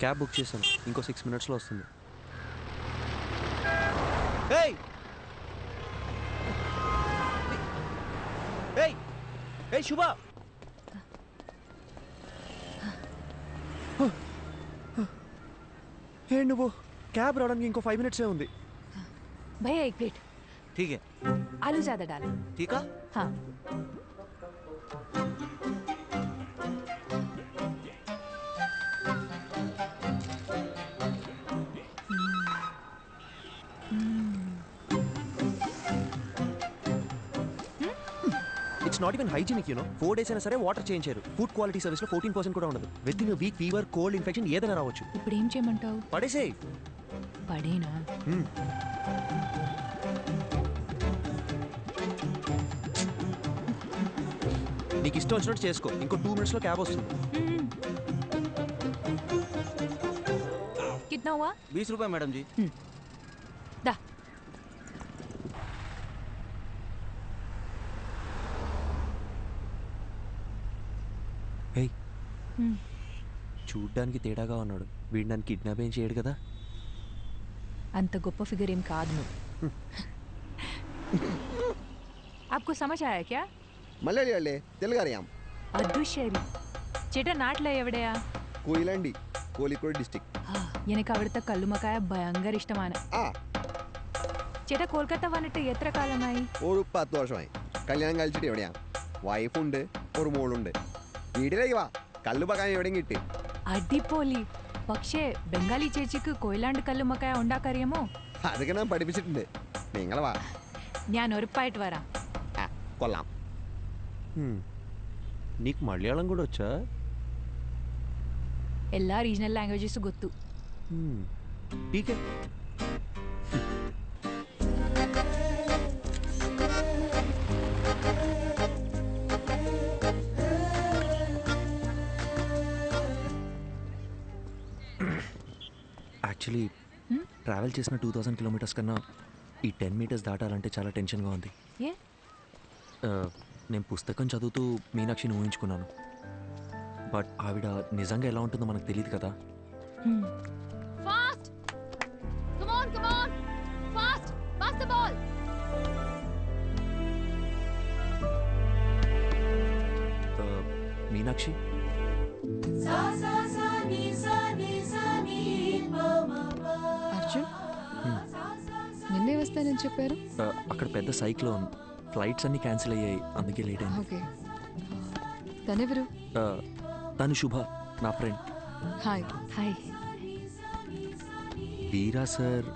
Cab book చేశాను, ఇంకో 6 minutesలో వస్తుంది. ఏయ్ ఏయ్ ఏయ్ శుభ, ఏ నువ్వు క్యాబ్ రావడానికి ఇంకో 5 minutes ఉంది. भैया एक प्लेट. ठीक है. आलू ज्यादा डाल. ठीक है. हाँ. It's not even hygienic, you know. 4 days అయినా సరే వాటర్ చేంజ్ చేయరు. ఫుడ్ క్వాలిటీ సర్వీస్ లో 14% కూడా ఉండదు. With in week fever, cold, infection ఏదైనా రావచ్చు. ఇప్పుడు ఏం చేయమంటావు? పడేసేయ్. పడేనా? నీకు ఇష్టం వచ్చినట్టు చేసుకో, ఇంకో 2 minutesలో క్యాబ్ వస్తుంది. कितना हुआ? 20 रुपए मैडम जी. दा. హే, చూడ్డానికి తేడాగా ఉన్నాడు. వీడు నన్ను కిడ్నాప్ ఏం చేయడు కదా. అంత గొప్ప ఫిగర్ ఏం కాదు నువ్వు. आपको समझ आया क्या? മലയാളിയല്ലേ, തെലുങ്കറിയാം. അതുശരി. ചേട്ടാ നാട്ടിലെ എവിടെയാ? കൊയിലാണ്ടി, കോഴിക്കോട് ഡിസ്ട്രിക്ട്. എനിക്ക് അവിടുത്തെ കല്ലുമക്കായ ഭയങ്കര ഇഷ്ടമാണ്. ചേട്ടാ കൊൽക്കത്ത വന്നിട്ട് എത്ര കാലമായി? ഒരു 10 വർഷമായി. കല്യാണം കഴിച്ചിട്ട് എവിടെയാ? വൈഫുണ്ട്, ഒരു മോളുണ്ട്. വീട്ടിലേക്ക് വാ, കല്ലുമക്കായ എവിടെയും കിട്ടി. അടിപൊളി. പക്ഷേ ബംഗാളി ചേച്ചിക്ക് കൊയിലാണ്ട് കല്ലുമക്കായ ഉണ്ടാക്കറിയാമോ? അതൊക്കെ ഞാൻ പഠിപ്പിച്ചിട്ടുണ്ട്. നിങ്ങൾ വാ, ഞാൻ ഉറപ്പായിട്ട് വരാം. കൊള്ളാം. నీకు మలయాళం కూడా వచ్చా? എല്ലാ రీజనల్ లాంగ్వేజెస్ ಗೊತ್ತು. ఠీకే. యాక్చువల్లీ ట్రావెల్ చేసిన 2000 kilometers కన్నా ఈ 10 meters దాటాలంటే చాలా టెన్షన్గా ఉంది. నేను పుస్తకం చదువుతూ మీనాక్షిని ఊహించుకున్నాను. బట్ ఆవిడ నిజంగా ఎలా ఉంటుందో మనకు తెలియదు కదా. Fast come on fast pass the ball. Meenakshi, Arjun, నిన్నే వస్తానని చెప్పారు. అక్కడ పెద్ద సైక్లోన్, ఫ్లైట్స్ అన్ని క్యాన్సిల్ అయ్యాయి, అందుకే లేట్ అయింది. ఓకే. తనెవరు? తను శుభ, నా ఫ్రెండ్. హాయ్. హాయ్. వీరా సార్.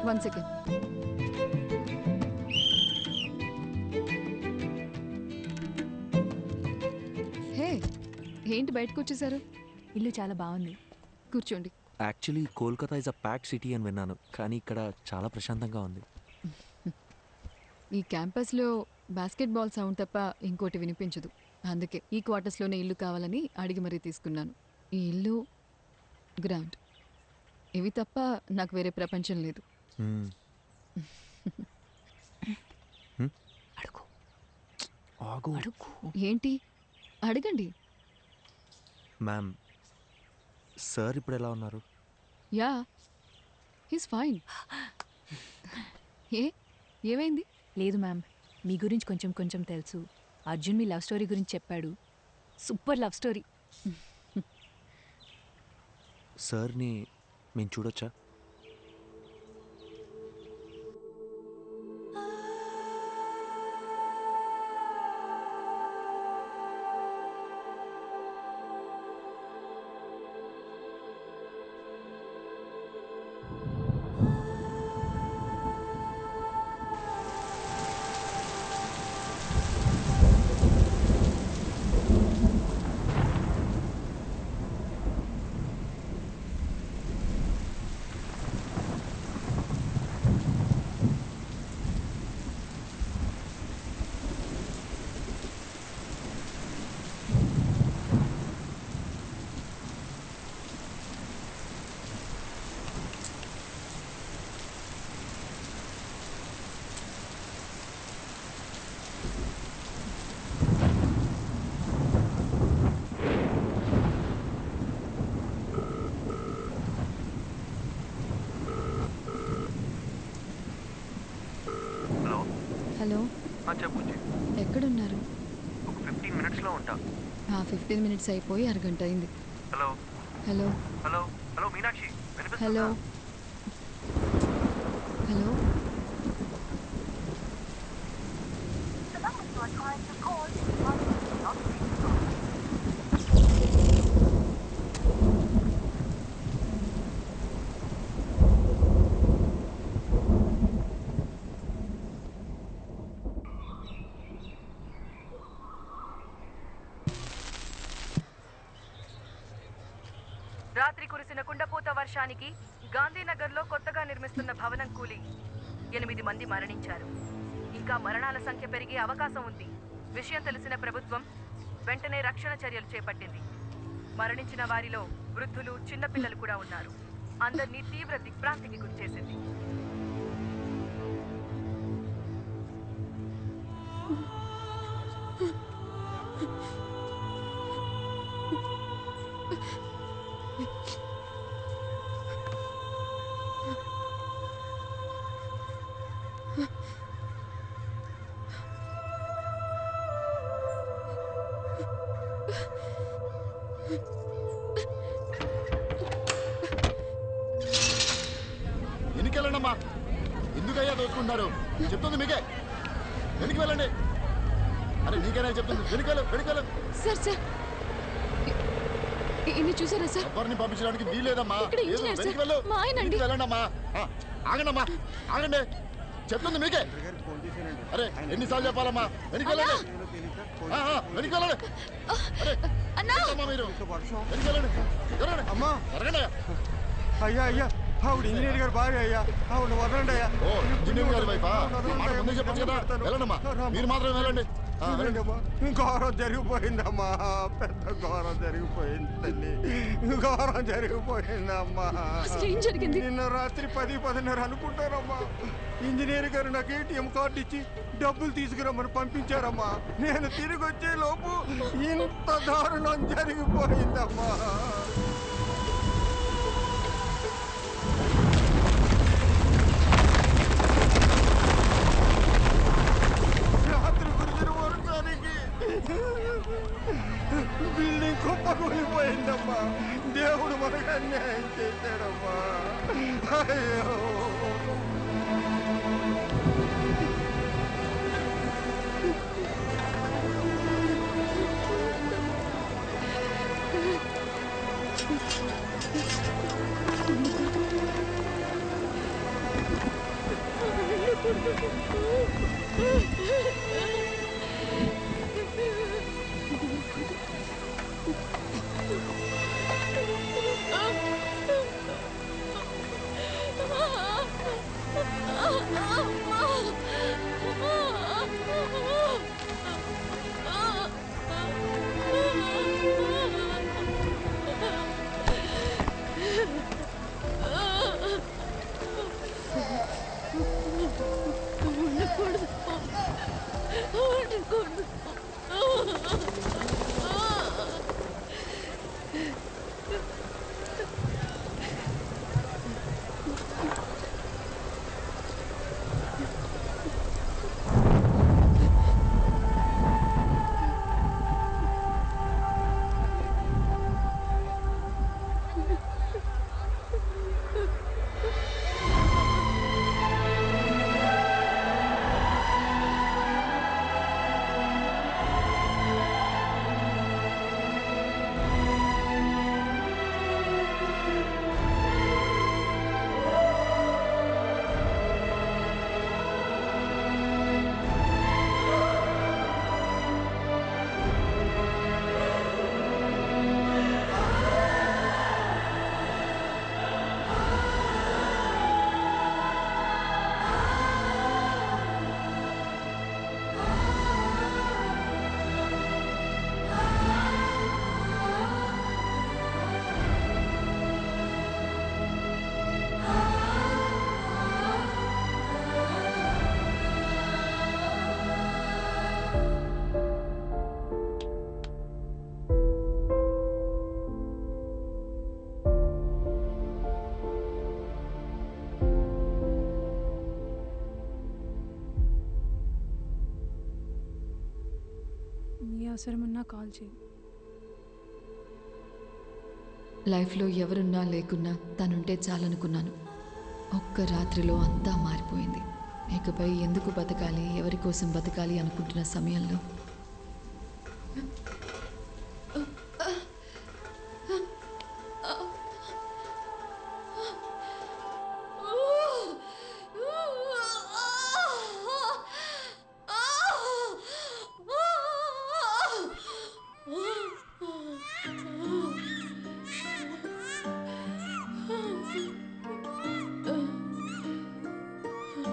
1 second. హే, ఏంటి బయటకు వచ్చేసారు? ఇల్లు చాలా బాగుంది. కూర్చోండి. Actually Kolkata is a pack city అని విన్నాను, కానీ ఇక్కడ చాలా ప్రశాంతంగా ఉంది. ఈ క్యాంపస్లో బాస్కెట్బాల్ సౌండ్ తప్ప ఇంకోటి వినిపించదు. అందుకే ఈ క్వార్టర్స్లోనే ఇల్లు కావాలని అడిగి మరీ తీసుకున్నాను. ఈ ఇల్లు, గ్రౌండ్, ఇవి తప్ప నాకు వేరే ప్రపంచం లేదు. ఏంటి? అడగండి. మ్యామ్, సార్ ఇప్పుడు ఎలా ఉన్నారు? Yeah, he's fine. ఏమైంది? లేదు మ్యామ్, మీ గురించి కొంచెం కొంచెం తెలుసు. అర్జున్ మీ లవ్ స్టోరీ గురించి చెప్పాడు. Super love story. సార్ని మేము చూడొచ్చా? హలో చెప్పు ఎక్కడున్నారు? ఒక 15 మినిట్స్లో ఉంటా. 15 మినిట్స్ అయిపోయి అరగంట అయింది. Hello hello hello hello Meenakshi hello hello రాత్రి కురిసిన కుండపోత వర్షానికి గాంధీనగర్లో కొత్తగా నిర్మిస్తున్న భవనం కూలి 8 మంది మరణించారు. ఇంకా మరణాల సంఖ్య పెరిగే అవకాశం ఉంది. విషయం తెలిసిన ప్రభుత్వం వెంటనే రక్షణ చర్యలు చేపట్టింది. మరణించిన వారిలో వృద్ధులు, చిన్నపిల్లలు కూడా ఉన్నారు. అందరినీ తీవ్ర దిగ్భ్రాంతికి గురిచేసింది. వెనుకెళ్ళండమ్మా. ఎందుకయ్యా దోచుకుంటున్నారు? చెప్తుంది మీకే. వెనక్కి వెళ్ళండి. అరే నీకేనా చెప్తుంది? వెనుకెళ్ళు. సార్ సార్ ఇన్ని చూసారా సార్? ఎవరిని పంపించడానికి వీలేదమ్మా. ఇక్కడ ఇంజనీర్ సార్. వెనక్కి వెళ్ళు. మా ఆయన అండి. వెళ్ళండమ్మా. ఆగండమ్మా, ఆగండి. చెప్తుంది మీకే. అరే ఎన్నిసార్లు చెప్పాలమ్మా? వెనక్కి వెళ్ళండి. వెనక్కి వెళ్ళండి. అరే ఏంటమ్మా మీరు? వెనక్కి వెళ్ళండి. అమ్మా జరగండి. అయ్యా అయ్యా ఆవిడ ఇంజనీర్ గారు భార్య అయ్యా, ఆవిడ వదలండి అయ్యా. ఓ ఇంజనీర్ గారి వైఫా? మాట ముందే చెప్పచ్చు కదా. వెళ్ళండమ్మా, మీరు మాత్రం వెళ్ళండి. ఘోరం జరిగిపోయిందమ్మా, పెద్ద ఘోరం జరిగిపోయింది తల్లి, ఘోరం జరిగిపోయిందమ్మా. అసలు ఏం జరిగింది? నిన్న రాత్రి 10-10:30 అనుకుంటారమ్మా. ఇంజనీర్ గారు నాకు ATM కార్డు ఇచ్చి డబ్బులు తీసుకురమ్మని పంపించారమ్మా. నేను తిరిగి వచ్చే లోపు ఇంత దారుణం జరిగిపోయిందమ్మా. రాత్రి కురిసిన వర్షానికి బిల్డింగ్ కుప్పకూలిపోయిందమ్మా. దేవుడు మనకు అన్యాయం చేశాడమ్మా. అయ్యో నీ అవసరం ఉన్నా కాల్ చేయి. లైఫ్లో ఎవరున్నా లేకున్నా తనుంటే చాలనుకున్నాను. ఒక్క రాత్రిలో అంతా మారిపోయింది. ఇకపై ఎందుకు బతకాలి, ఎవరి కోసం బతకాలి అనుకుంటున్న సమయంలో